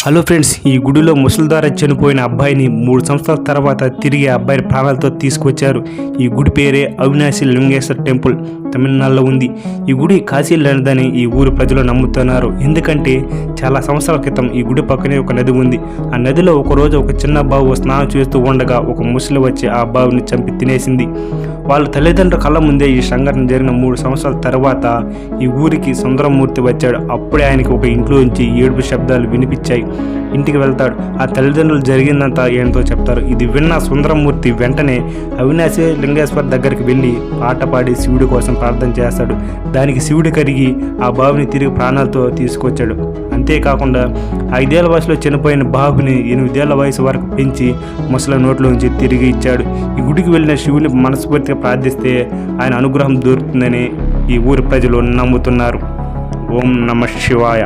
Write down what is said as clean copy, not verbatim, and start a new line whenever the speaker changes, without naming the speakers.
Hello friends, ఈ గుడిలో ముసలి ద్వారా చనిపోయిన అబ్బాయిని 3 సంవత్సరాల తర్వాత తిరిగి అబ్బాయి ప్రాణాలతో తీసుకొచ్చారు. ఈ గుడి పేరే అవినాశి లింగేశ్వర టెంపుల్, తమిళనాడులో ఉంది. ఈ గుడి కాశీలోనిదని ఈ ఊరు ప్రజలు నమ్ముతున్నారు. ఎందుకంటే చాలా సంవత్సరాల క్రితం ఈ గుడి పక్కనే ఒక నది ఉంది. ఆ నదిలో ఒకరోజు ఒక చిన్న బాబు స్నానం చేస్తూ ఉండగా ఒక ముసలి వచ్చి ఆ బాబుని చంపి తినేసింది. వాళ్ళ తల్లిదండ్రుల కళ్ళ ముందే ఈ సంఘటన జరిగిన 3 సంవత్సరాల తర్వాత ఈ ఊరికి సుందరమూర్తి వచ్చాడు. అప్పుడే ఆయనకి ఒక ఇంట్లోంచి ఏడుపు శబ్దాలు వినిపించాయి. ఇంటికి వెళ్తాడు. ఆ తల్లిదండ్రులు జరిగిందంతా ఏంటో చెప్తారు. ఇది విన్న సుందరమూర్తి వెంటనే అవినాశి లింగేశ్వర్ దగ్గరికి వెళ్ళి పాట పాడి శివుడి కోసం ప్రార్థన చేస్తాడు. దానికి శివుడు కరిగి ఆ బాబుని తిరిగి ప్రాణాలతో తీసుకొచ్చాడు. అంతేకాకుండా 5 ఏళ్ల వయసులో చనిపోయిన బాబుని 8 ఏళ్ల వయసు వరకు పెంచి ముసలి నోట్లోంచి తిరిగి ఇచ్చాడు. ఈ గుడికి వెళ్ళిన శివుని మనస్ఫూర్తిగా ప్రార్థిస్తే ఆయన అనుగ్రహం దొరుకుతుందని ఈ ఊరి ప్రజలు నమ్ముతున్నారు. ఓం నమః శివాయ.